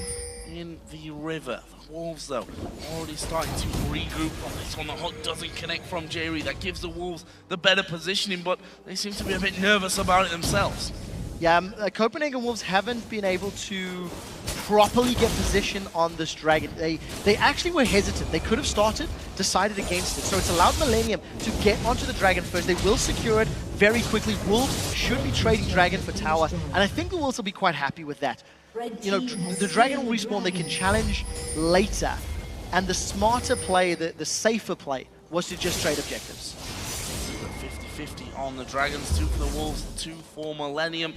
in the river. The Wolves, though, already starting to regroup on this one. The hook doesn't connect from J-Ree. That gives the Wolves the better positioning, but they seem to be a bit nervous about it themselves. Yeah, Copenhagen Wolves haven't been able to properly get position on this Dragon. They actually were hesitant. They could have started, decided against it. So it's allowed Millenium to get onto the Dragon first. They will secure it very quickly. Wolves should be trading Dragon for tower, and I think the Wolves will be quite happy with that. You know, the Dragon will respawn, they can challenge later, and the smarter play, the safer play, was to just trade objectives. 50-50 on the Dragons, 2 for the Wolves, 2 for Millenium.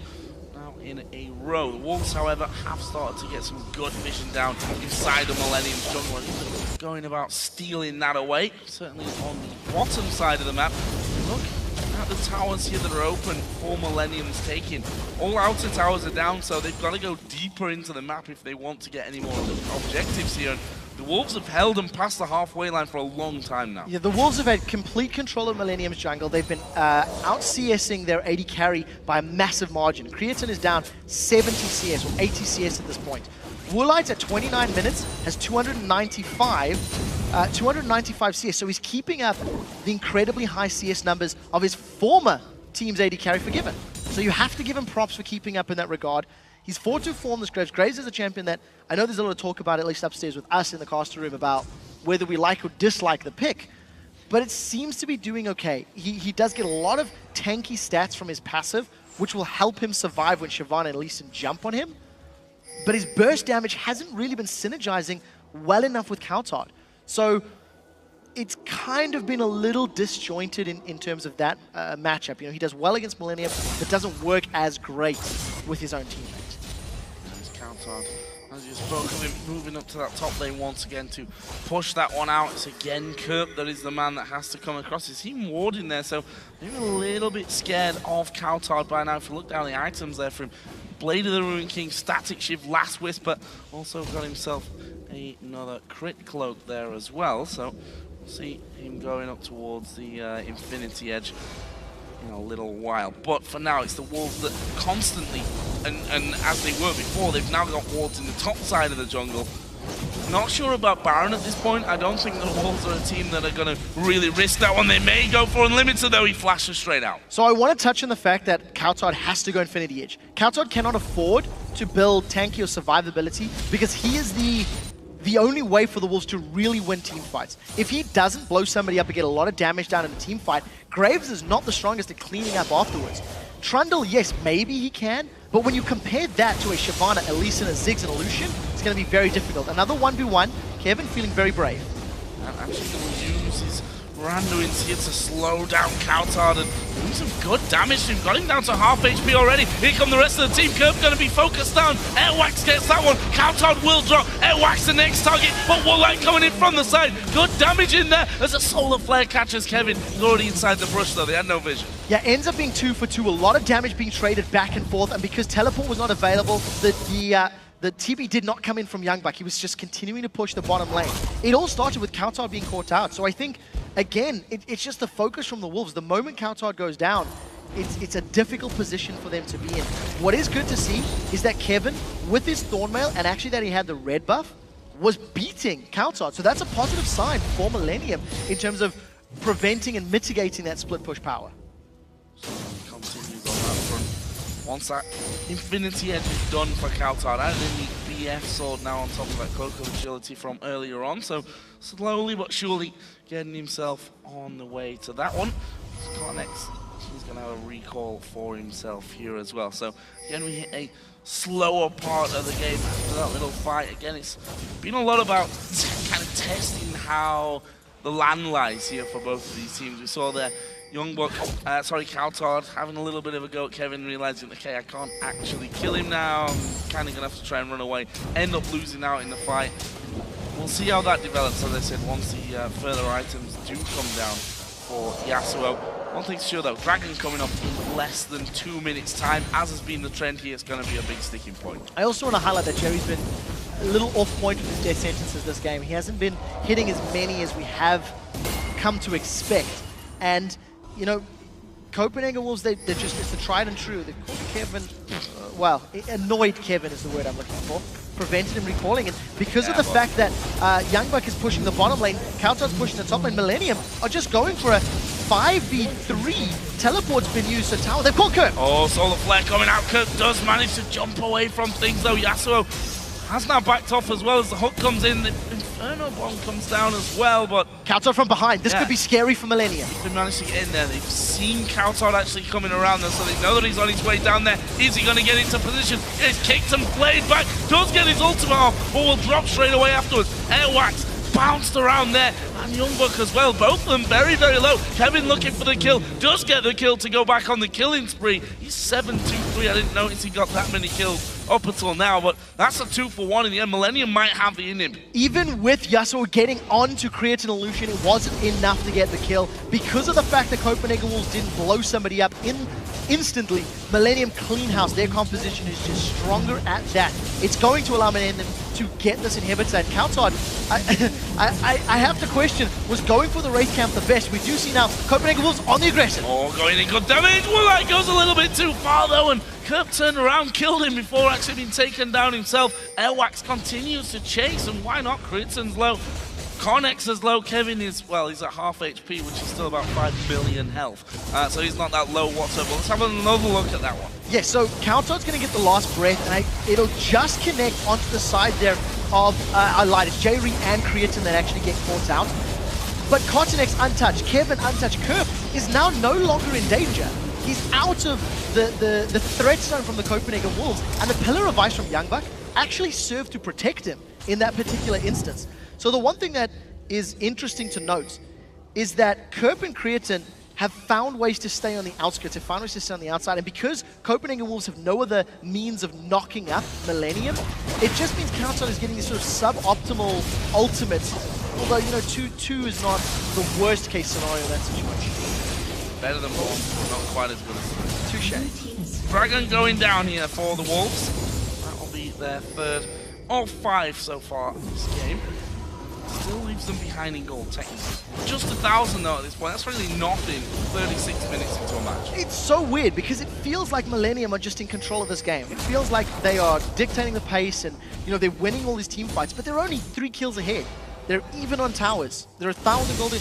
Now in a row. The Wolves, however, have started to get some good vision down inside the Millennium's jungle, and even going about stealing that away. Certainly on the bottom side of the map. Look at the towers here that are open for Millennium's taking. All outer towers are down, so they've got to go deeper into the map if they want to get any more objectives here. And the Wolves have held them past the halfway line for a long time now. Yeah, the Wolves have had complete control of Millennium's jungle. They've been out-CSing their AD carry by a massive margin. Creatine is down 70 CS, or 80 CS at this point. Woolite at 29 minutes has 295 CS, so he's keeping up the incredibly high CS numbers of his former team's AD carry Forgiven. So you have to give him props for keeping up in that regard. He's 4-2-4 on this Graves. Graves is a champion that I know there's a lot of talk about, at least upstairs with us in the caster room, about whether we like or dislike the pick. But it seems to be doing okay. He does get a lot of tanky stats from his passive, which will help him survive when Shyvana and Lee Sin jump on him. But his burst damage hasn't really been synergizing well enough with Coutard. So it's kind of been a little disjointed in terms of that matchup. You know, he does well against Millenium, but doesn't work as great with his own teammate. Coutard, as you spoke of him, moving up to that top lane once again to push that one out. It's again Kerp that is the man that has to come across. Is he warding there? So maybe a little bit scared of Coutard by now. If you look down the items there for him, Blade of the Ruin King, Static Shift, Last Wisp, but also got himself another crit cloak there as well. So we'll see him going up towards the Infinity Edge in a little while. But for now, it's the Wolves that constantly, and as they were before, they've now got wards in the top side of the jungle. Not sure about Baron at this point. I don't think the Wolves are a team that are going to really risk that one. They may go for Unlimited, though. He flashes straight out. So I want to touch on the fact that Coutard has to go Infinity Edge. Coutard cannot afford to build tanky or survivability because he is the only way for the Wolves to really win team fights. If he doesn't blow somebody up and get a lot of damage down in a team fight, Graves is not the strongest at cleaning up afterwards. Trundle, yes, maybe he can, but when you compare that to a Shyvana, a Lee Sin, a Ziggs, and a Lucian, it's going to be very difficult. Another 1v1, Kevin feeling very brave. And actually going to use his Randuin's here to slow down Coutard and doing some good damage to him. Got him down to half HP already. Here come the rest of the team. Kerp going to be focused down. Airwax gets that one. Coutard will drop. Airwax the next target, but Woolite coming in from the side. Good damage in there as a Solar Flare catches Kevin. He's already inside the brush though. They had no vision. Yeah, ends up being 2 for 2. A lot of damage being traded back and forth, and because Teleport was not available, the TB did not come in from Youngbuck. He was just continuing to push the bottom lane. It all started with Coutard being caught out. So I think, again, it's just the focus from the Wolves. The moment Coutard goes down, it's a difficult position for them to be in. What is good to see is that Kevin, with his Thornmail, and actually that he had the red buff, was beating Coutard. So that's a positive sign for Millenium in terms of preventing and mitigating that split push power. Continues on that front. Once that Infinity Edge is done for Coutard, added in the BF sword now on top of that Cloak of Agility from earlier on. So slowly but surely getting himself on the way to that one. Next, he's going to have a recall for himself here as well. So again, we hit a slower part of the game after that little fight. Again, it's been a lot about kind of testing how the land lies here for both of these teams. We saw there Coutard having a little bit of a go at Kevin, realizing, okay, I can't actually kill him now. I'm kind of going to have to try and run away. End up losing out in the fight. We'll see how that develops, as I said, once the further items do come down for Yasuo. One thing's sure though, Dragon coming up in less than 2 minutes time, as has been the trend here, it's going to be a big sticking point. I also want to highlight that Jerry's been a little off point with his death sentences this game. He hasn't been hitting as many as we have come to expect. And you know, Copenhagen Wolves, they're just, it's the tried and true. They've called Kevin, well, it annoyed Kevin is the word I'm looking for. Prevented him recalling it because of the fact that Youngbuck is pushing the bottom lane, Coutard's pushing the top lane, Millenium are just going for a 5v3 teleport's been used to tower. They've called Kirk. Oh, Solar Flare coming out. Kirk does manage to jump away from things, though. Yasuo has now backed off as well as the hook comes in. The Inferno Bomb comes down as well, but... Kautar from behind. This could be scary for Millenium. They managed to get in there. They've seen Kautar actually coming around there, so they know that he's on his way down there. Is he going to get into position? He's kicked and played back. Does get his ultimate off, but will drop straight away afterwards. Airwax bounced around there, and Youngbuck as well. Both of them very, very low. Kevin looking for the kill. Does get the kill to go back on the killing spree. He's 7-2-3. I didn't notice he got that many kills up until now, but that's a 2-for-1 in the end. Millenium might have it in him. Even with Yasuo getting on to create an illusion, it wasn't enough to get the kill. Because of the fact that Copenhagen Wolves didn't blow somebody up instantly, Millenium clean house. Their composition is just stronger at that. It's going to allow Millenium to get this inhibitor. And Kautar, I have to question, was going for the Wraith Camp the best? We do see now Copenhagen Wolves on the aggressive. Oh, going in good damage. Woolite goes a little bit too far though, and Kirk turned around, killed him before actually being taken down himself. Airwax continues to chase, and why not? Kritzon's low. Connex is low. Kevin is, well, he's at half HP, which is still about 5 million health. So he's not that low whatsoever. Let's have another look at that one. Yes, so Kautar's going to get the last breath, and it'll just connect onto the side there of Light. It's J-Re and Creatine that actually get caught out. But Cottinex untouched, Kevin untouched. Kirk is now no longer in danger. He's out of the threat zone from the Copenhagen Wolves, and the Pillar of Ice from Youngbuck actually served to protect him in that particular instance. So the one thing that is interesting to note is that Kirk and Creatine have found ways to stay on the outskirts, have found ways to stay on the outside, and because Copenhagen Wolves have no other means of knocking up Millenium, it just means Kautar is getting these sort of suboptimal ultimates, although, you know, 2-2 is not the worst case scenario in that situation. Better than one, not quite as good as Touché. Dragon going down here for the Wolves. That will be their third of 5 so far in this game. Still leaves them behind in gold, technically. Just 1,000 though at this point. That's really nothing 36 minutes into a match. It's so weird because it feels like Millenium are just in control of this game. It feels like they are dictating the pace and, you know, they're winning all these team fights, but they're only 3 kills ahead. They're even on towers. They're 1,000 gold.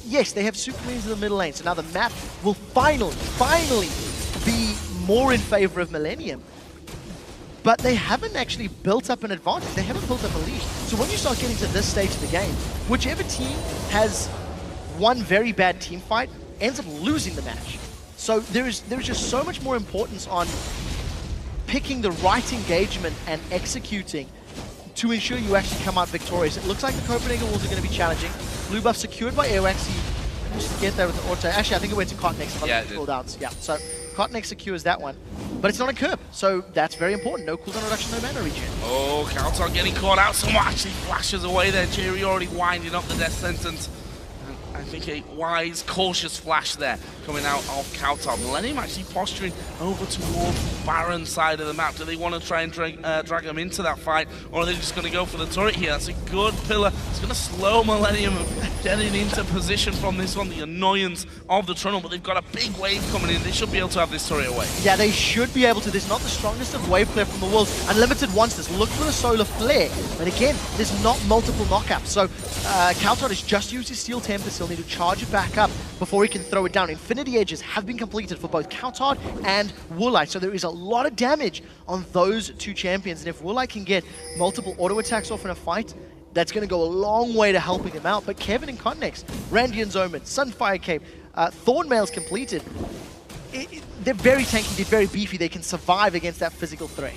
Yes, they have super minions in the middle lane, so now the map will finally be more in favor of Millenium. But they haven't actually built up an advantage. They haven't built up a lead. So when you start getting to this stage of the game, whichever team has one very bad team fight ends up losing the match. So there's just so much more importance on picking the right engagement and executing to ensure you actually come out victorious. It looks like the Copenhagen Wolves are going to be challenging. Blue buff secured by Airwax. He managed to get there with the auto. Actually, I think it went to Cotnex if I look at the cooldowns. Yeah, so Cotnex secures that one. But it's not a curb, so that's very important. No cooldown reduction, no mana regen. Oh, Kautar getting caught out. Someone actually flashes away there. Jerry already winding up the death sentence. I think a wise, cautious flash there coming out of Kautar. Millenium actually posturing over towards the Baron side of the map. Do they want to try and drag them into that fight, or are they just going to go for the turret here? That's a good pillar. It's going to slow Millenium getting into position from this one. The annoyance of the tunnel, but they've got a big wave coming in. They should be able to have this turret away. Yeah, they should be able to. There's not the strongest of wave flare from the Wolves. Unlimited wants this. Look for the solar flare. But again, there's not multiple knockups. So Kautar has just used his Steel Tempest. He'll need to charge it back up before he can throw it down. Infinity Edges have been completed for both Kautar and Woolite, so there is a lot of damage on those two champions, and if Woolite can get multiple auto attacks off in a fight, that's going to go a long way to helping him out. But Kevin and Cotnex, Randian's Omen, Sunfire Cape, Thornmail's completed. They're very tanky, they're very beefy, they can survive against that physical threat.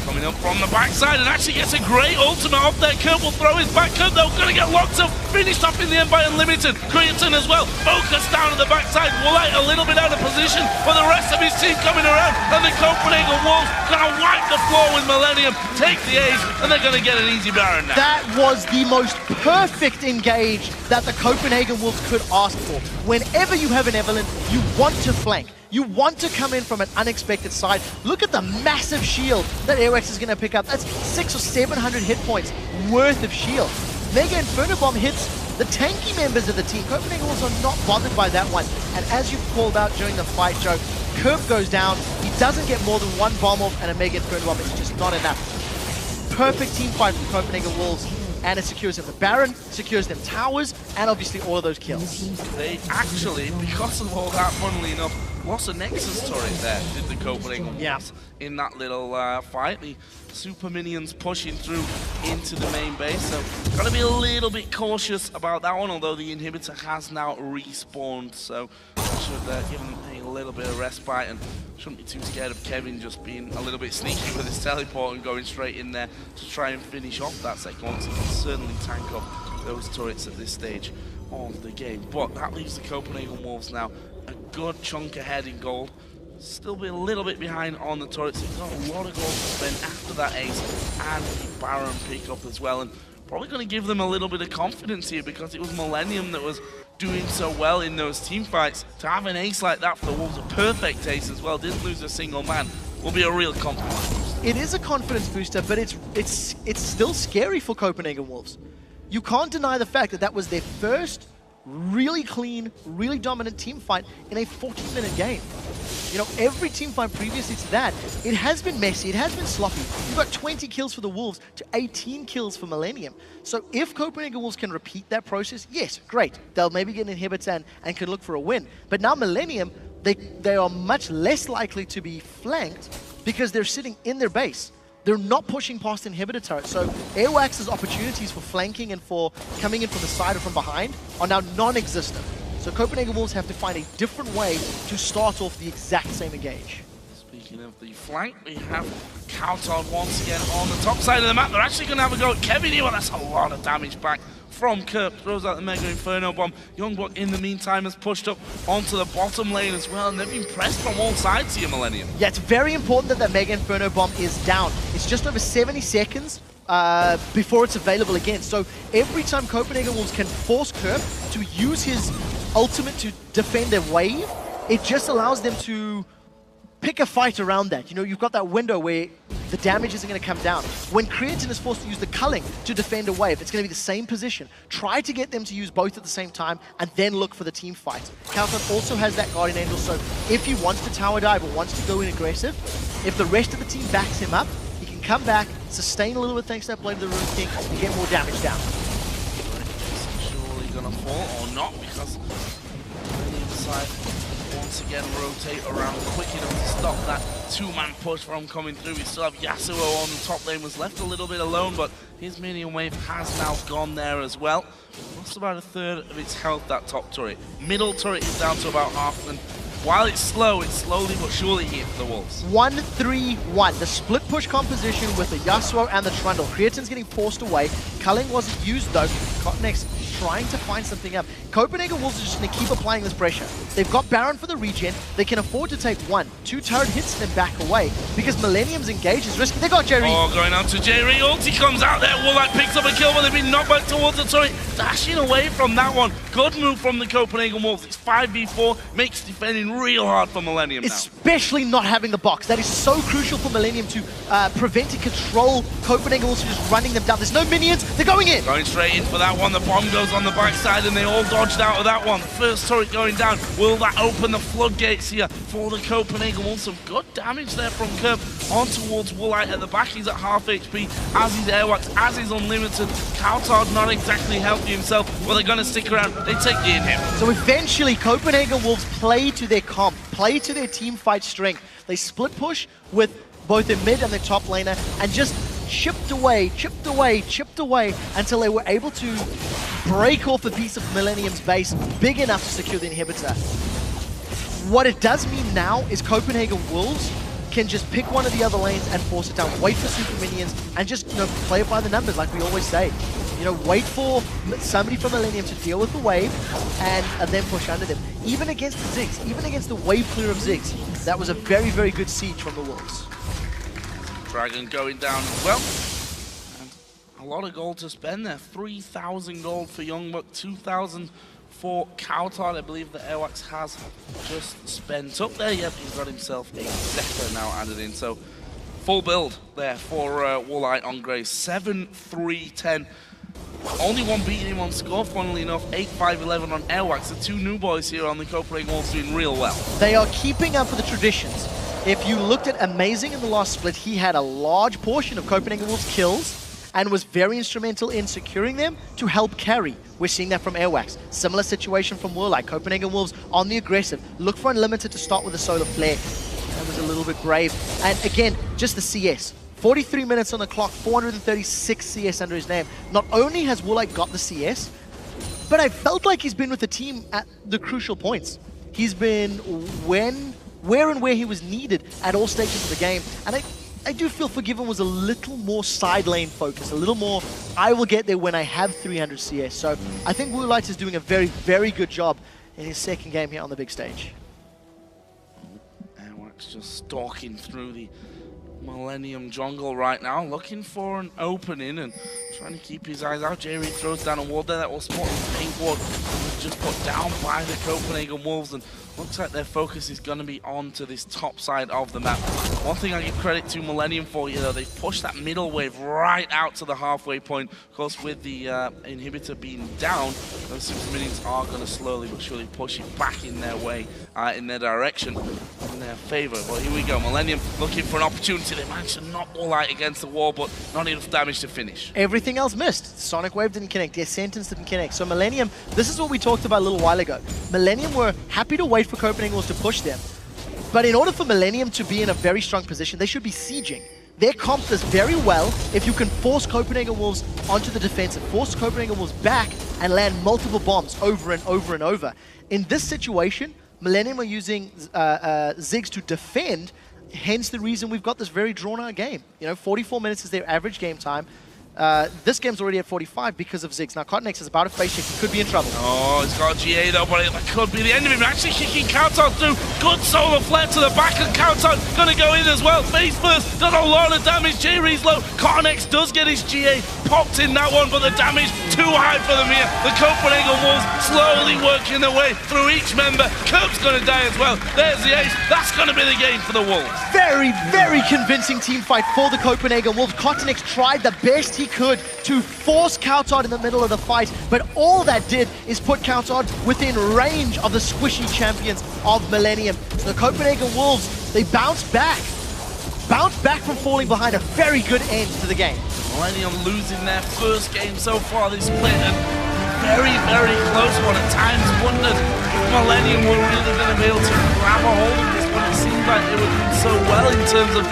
Coming up from the backside and actually gets a great ultimate off there. Kurt will throw his back. Kurt though going to get locked up. Finished up in the end by Unlimited. Creatine as well. Focus down at the backside. Woolite a little bit out of position, but the rest of his team coming around. And the Copenhagen Wolves going to wipe the floor with Millenium, take the ace, and they're going to get an easy Baron now. That was the most perfect engage that the Copenhagen Wolves could ask for. Whenever you have an Evelyn, you want to flank. You want to come in from an unexpected side. Look at the massive shield that Airwax is going to pick up. That's 600 or 700 hit points worth of shield. Mega Inferno Bomb hits the tanky members of the team. Copenhagen Wolves are not bothered by that one. And as you called out during the fight, Joe, Kerp goes down. He doesn't get more than one bomb off and a Mega Inferno Bomb. It's just not enough. Perfect team fight from Copenhagen Wolves. and it secures them the Baron, secures them towers, and obviously all of those kills. They actually, because of all that, funnily enough, lost a Nexus turret there, did the Copenhagen Wolves in that little fight. The super minions pushing through into the main base, so gotta be a little bit cautious about that one, although the inhibitor has now respawned, so should give him a little bit of respite, and shouldn't be too scared of Kevin just being a little bit sneaky with his teleport and going straight in there to try and finish off that second one. So he can certainly tank up those turrets at this stage of the game. But that leaves the Copenhagen Wolves now a good chunk ahead in gold. Still be a little bit behind on the turrets. He's got a lot of gold to spend after that ace and the Baron pick up as well. And probably going to give them a little bit of confidence here, because it was Millenium that was doing so well in those team fights. To have an ace like that for the Wolves, a perfect ace as well, didn't lose a single man, will be a real confidence booster. It is a confidence booster, but it's still scary for Copenhagen Wolves. You can't deny the fact that that was their first really clean, really dominant team fight in a 14-minute game. You know, every team fight previously to that, it has been messy, it has been sloppy. You've got 20 kills for the Wolves to 18 kills for Millenium. So if Copenhagen Wolves can repeat that process, yes, great. They'll maybe get an inhibitor and can look for a win. But now Millenium, they are much less likely to be flanked because they're sitting in their base. They're not pushing past inhibitor turrets, so Airwax's opportunities for flanking and for coming in from the side or from behind are now non-existent. So Copenhagen Wolves have to find a different way to start off the exact same engage. Speaking of the flank, we have Coutard once again on the top side of the map. They're actually going to have a go at Kevin here, but that's a lot of damage back from Kerp. Throws out the Mega Inferno Bomb. Youngbuck, in the meantime, has pushed up onto the bottom lane as well, and they've been pressed from all sides here, Millenium. Yeah, it's very important that that Mega Inferno Bomb is down. It's just over 70 seconds before it's available again. So every time Copenhagen Wolves can force Kerp to use his ultimate to defend their wave, it just allows them to pick a fight around that. You know, you've got that window where the damage isn't going to come down. When Creatine is forced to use the culling to defend a wave, it's going to be the same position. Try to get them to use both at the same time and then look for the team fight. Coutard also has that Guardian Angel, so if he wants to tower dive or wants to go in aggressive, if the rest of the team backs him up, he can come back, sustain a little bit thanks to that Blade of the Rune King, and get more damage down. Surely going to fall or not, because the side once again rotate around quick enough to stop that two-man push from coming through. We still have Yasuo on the top lane, was left a little bit alone, but his minion wave has now gone there as well. Lost about a third of its health, that top turret. Middle turret is down to about half, and while it's slow, it's slowly but surely here for the Wolves. 1-3-1, the split push composition with the Yasuo and the Trundle. Creatine's getting forced away. Culling wasn't used though. Cotnex trying to find something up. Copenhagen Wolves are just going to keep applying this pressure. They've got Baron for the regen. They can afford to take 1, 2 turret hits and then back away because Millenium's engage is risky. They got Jerry. Oh, going out to Jerry. Ulti comes out there. Woolite picks up a kill, but they've been knocked back towards the turret. Dashing away from that one. Good move from the Copenhagen Wolves. It's 5v4. Makes defending real hard for Millenium now. Especially not having the box. That is so crucial for Millenium to prevent and control Copenhagen Wolves from just running them down. There's no minions. They're going in. Going straight in for that one. The bomb goes on the backside and they all dodged out of that one. First turret going down. Will that open the floodgates here for the Copenhagen Wolves? Some good damage there from Kerp on towards Woolite at the back. He's at half HP, as is Airwax, as is Unlimited. Coutard not exactly healthy himself, but they're going to stick around. They take the inhib. So eventually Copenhagen Wolves play to their comp, play to their team fight strength. They split push with both their mid and their top laner and just chipped away until they were able to break off a piece of Millenium's base big enough to secure the inhibitor. What it does mean now is Copenhagen Wolves can just pick one of the other lanes and force it down, wait for super minions, and just, you know, play it by the numbers like we always say. You know, wait for somebody from Millenium to deal with the wave and then push under them. Even against the Ziggs, even against the wave clear of Ziggs, that was a very, very good siege from the Wolves. Dragon going down as well. And a lot of gold to spend there. 3,000 gold for Youngbuck, 2,000 for Coutard. I believe that Airwax has just spent up there. Yep, he's got himself a Zephyr now added in. So full build there for Woolite on Grace. 7-3-10. Only one beating him on score, funnily enough. 8-5-11 on Airwax. The two new boys here on the Copenhagen Wolves doing real well. They are keeping up with the traditions. If you looked at Amazing in the last split, he had a large portion of Copenhagen Wolves' kills and was very instrumental in securing them to help carry. We're seeing that from Airwax. Similar situation from Warlike. Copenhagen Wolves on the aggressive. Look for Unlimited to start with a solar flare. That was a little bit brave. And again, just the CS. 43 minutes on the clock, 436 CS under his name. Not only has Warlike got the CS, but I felt like he's been with the team at the crucial points. He's been where and where he was needed at all stages of the game. And I do feel Forgiven was a little more side lane focused, a little more, I will get there when I have 300 CS. So I think Woolight is doing a very, very good job in his second game here on the big stage. Airwax just stalking through the Millenium jungle right now, looking for an opening and trying to keep his eyes out. Jerry throws down a ward there that will spot the pink ward, just put down by the Copenhagen Wolves, and looks like their focus is going to be on to this top side of the map. One thing I give credit to Millenium for, they've pushed that middle wave right out to the halfway point. Of course, with the inhibitor being down, those super minions are going to slowly but surely push it back in their way, in their direction, in their favor. But here we go, Millenium looking for an opportunity. They managed to knock Warlight against the wall, but not enough damage to finish. Everything else missed. Sonic Wave didn't connect, their sentence didn't connect. So Millenium, this is what we talked about a little while ago. Millenium were happy to wait for Copenhagen Wolves to push them. But in order for Millenium to be in a very strong position, they should be sieging. Their comp does very well if you can force Copenhagen Wolves onto the defensive, force Copenhagen Wolves back and land multiple bombs over and over and over. In this situation, Millenium are using Ziggs to defend, hence the reason we've got this very drawn-out game. 44 minutes is their average game time. This game's already at 45 because of Ziggs. Now, Cottonex is about to face check. He could be in trouble. Oh, he's got a GA though, but that could be the end of him. Actually kicking Countdown through. Good solar flare to the back, and Countdown gonna go in as well. Face first, does a lot of damage. J-Re's low. Cottonex does get his GA popped in that one, but the damage too high for them here. The Copenhagen Wolves slowly working their way through each member. Curb's gonna die as well. There's the ace. That's gonna be the game for the Wolves. Very, very convincing team fight for the Copenhagen Wolves. Cottonex tried the best he could to force Countard in the middle of the fight, but all that did is put Countard within range of the squishy champions of Millenium. So the Copenhagen Wolves, they bounced back from falling behind. A very good end to the game. Millenium losing their first game so far this split, and very, very close one. At times wondered if Millenium were really going to be able to grab a hold of this, but it seemed like they were doing so well in terms of